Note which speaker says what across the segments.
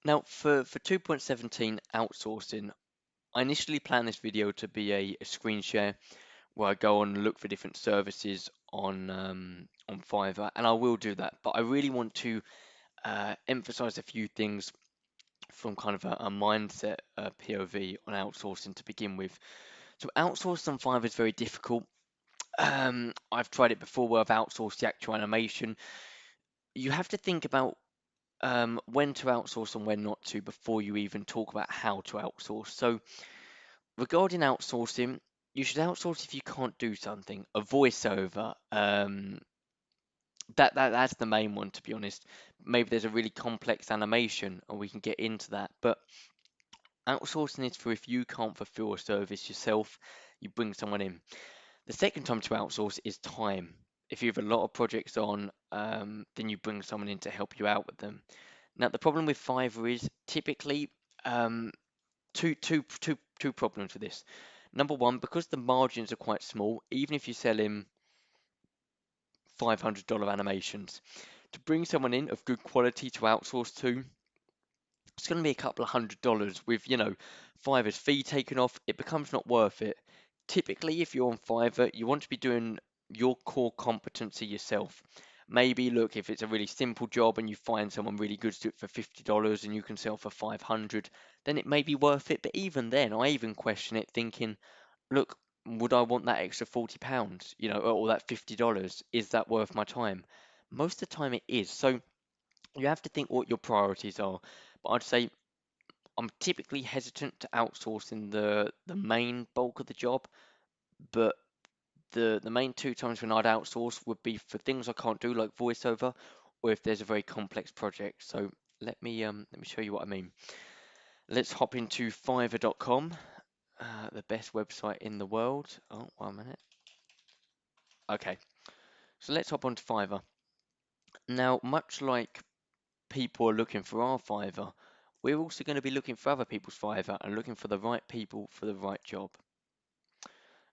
Speaker 1: Now, for 2.17 outsourcing, I initially planned this video to be a screen share where I go on and look for different services on Fiverr, and I will do that. But I really want to emphasize a few things from kind of a mindset POV on outsourcing to begin with. So outsourcing on Fiverr is very difficult. I've tried it before where I've outsourced the actual animation. You have to think about when to outsource and when not to before you even talk about how to outsource. So regarding outsourcing, you should outsource if you can't do something. A voiceover, that's the main one, to be honest. Maybe there's a really complex animation, and we can get into that. But outsourcing is for if you can't fulfill a service yourself, you bring someone in. The second time to outsource is time. If you have a lot of projects on, then you bring someone in to help you out with them. Now, the problem with Fiverr is typically um, two problems with this. Number one, because the margins are quite small, even if you sell in $500 animations, to bring someone in of good quality to outsource to, it's going to be a couple of $100 with, Fiverr's fee taken off. It becomes not worth it. Typically, if you're on Fiverr, you want to be doing your core competency yourself. Maybe look, if it's a really simple job and you find someone really good to do it for $50 and you can sell for 500, then it may be worth it. But even then, I even question it, thinking, look, would I want that extra £40, or that $50? Is that worth my time? Most of the time it is. So you have to think what your priorities are. But I'd say I'm typically hesitant to outsourcing the main bulk of the job, but the main two times when I'd outsource would be for things I can't do like voiceover, or if there's a very complex project. So let me show you what I mean. Let's hop into Fiverr.com, the best website in the world. Oh, 1 minute. Okay, so let's hop onto Fiverr. Now, much like people are looking for our Fiverr, we're also going to be looking for other people's Fiverr and looking for the right people for the right job.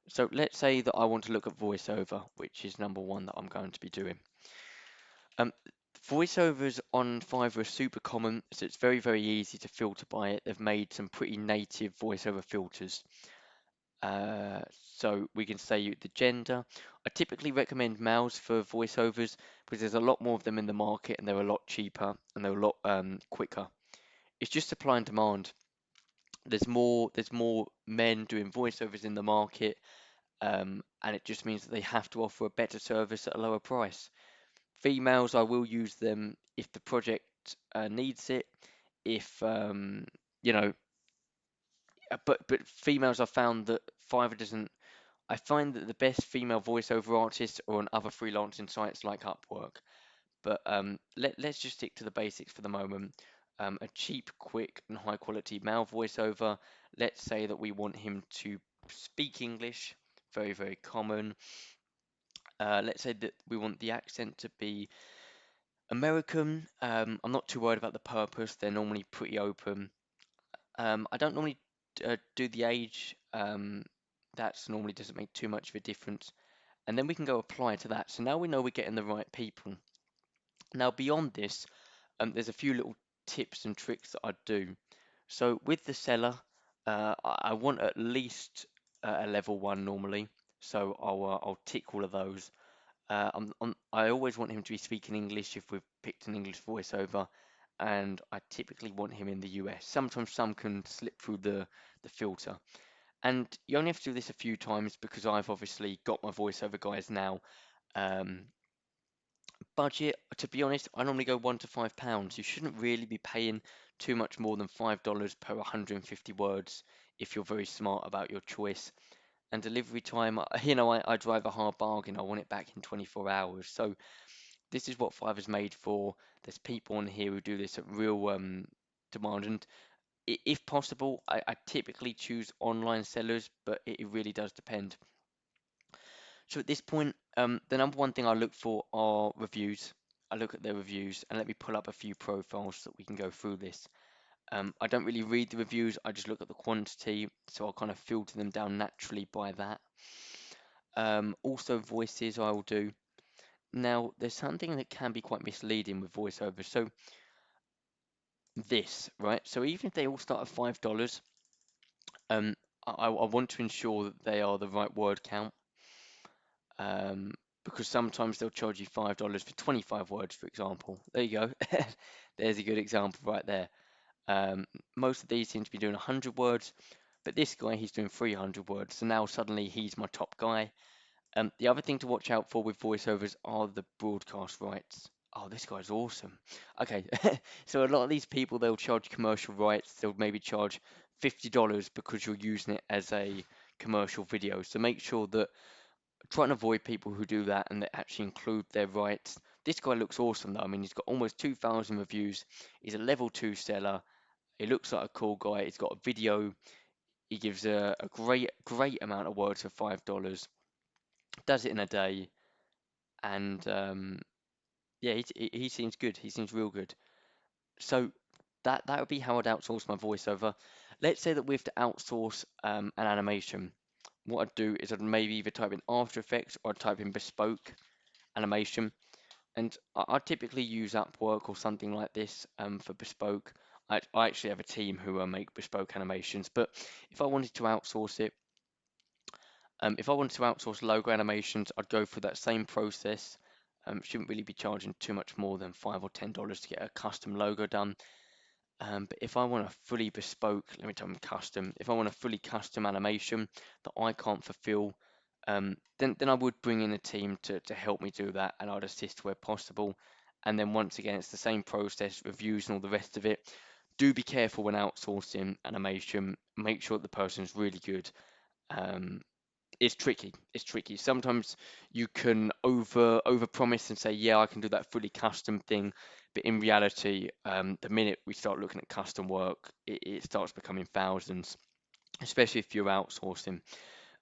Speaker 1: So let's say that I want to look at voiceover, which is number one that I'm going to be doing. Um, Voiceovers on Fiverr are super common, so it's very, very easy to filter by it. They've made some pretty native voiceover filters. Uh, so we can say the gender. I typically recommend males for voiceovers because there's a lot more of them in the market and they're a lot cheaper and they're a lot quicker. It's just supply and demand. There's more men doing voiceovers in the market, and it just means that they have to offer a better service at a lower price. Females, I will use them if the project needs it. If you know, but females, I found that Fiverr doesn't. I find that the best female voiceover artists are on other freelancing sites like Upwork. But let's just stick to the basics for the moment. A cheap, quick, and high quality male voiceover. Let's say that we want him to speak English, very, very common. Let's say that we want the accent to be American. I'm not too worried about the purpose, they're normally pretty open. I don't normally do the age, that's normally doesn't make too much of a difference. And then we can go apply to that. So now we know we're getting the right people. Now, beyond this, there's a few little tips and tricks that I do. So with the seller, I want at least a level one normally. So I'll tick all of those. I always want him to be speaking English if we've picked an English voiceover, and I typically want him in the US. Sometimes some can slip through the filter, and you only have to do this a few times because I've obviously got my voiceover guys now. Um, Budget, to be honest, I normally go £1 to £5. You shouldn't really be paying too much more than $5 per 150 words if you're very smart about your choice. And delivery time, I drive a hard bargain. I want it back in 24 hours. So this is what Fiverr's made for. There's people on here who do this at real demand. And if possible, I typically choose online sellers, but it really does depend. So at this point, the number one thing I look for are reviews. I look at their reviews and let me pull up a few profiles so that we can go through this. I don't really read the reviews, I just look at the quantity, so I'll kind of filter them down naturally by that. Also voices I will do. Now, there's something that can be quite misleading with voiceovers. So this, right? So even if they all start at $5, um, I want to ensure that they are the right word count. Um, because sometimes they'll charge you $5 for 25 words, for example. There you go. There's a good example right there. Um, Most of these seem to be doing 100 words, but this guy, he's doing 300 words. So now suddenly he's my top guy. The other thing to watch out for with voiceovers are the broadcast rights. Oh, this guy's awesome. Okay, so a lot of these people, they'll charge commercial rights. They'll maybe charge $50 because you're using it as a commercial video. So make sure that try and avoid people who do that and that actually include their rights. This guy looks awesome though. I mean, he's got almost 2,000 reviews. He's a level 2 seller. He looks like a cool guy. He's got a video. He gives a great amount of words for $5. Does it in a day, and yeah, he seems good. He seems real good. So that would be how I'd outsource my voiceover. Let's say that we have to outsource an animation. What I'd do is I'd maybe either type in After Effects or I'd type in bespoke animation. And I typically use Upwork or something like this for bespoke. I actually have a team who make bespoke animations, but if I wanted to outsource it, if I wanted to outsource logo animations, I'd go through that same process. Shouldn't really be charging too much more than $5 or $10 to get a custom logo done. But if I want a fully bespoke, let me tell them custom, if I want a fully custom animation that I can't fulfill, then I would bring in a team to help me do that, and I'd assist where possible. And then once again, it's the same process, reviews and all the rest of it. Do be careful when outsourcing animation. Make sure that the person's really good. Um, it's tricky. It's tricky. Sometimes you can over promise and say, yeah, I can do that fully custom thing, but in reality, the minute we start looking at custom work, it starts becoming thousands, especially if you're outsourcing.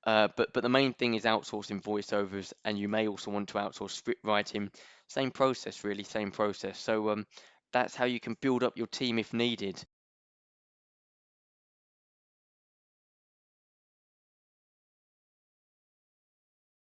Speaker 1: But the main thing is outsourcing voiceovers, and you may also want to outsource script writing. Same process, really, same process. So that's how you can build up your team if needed.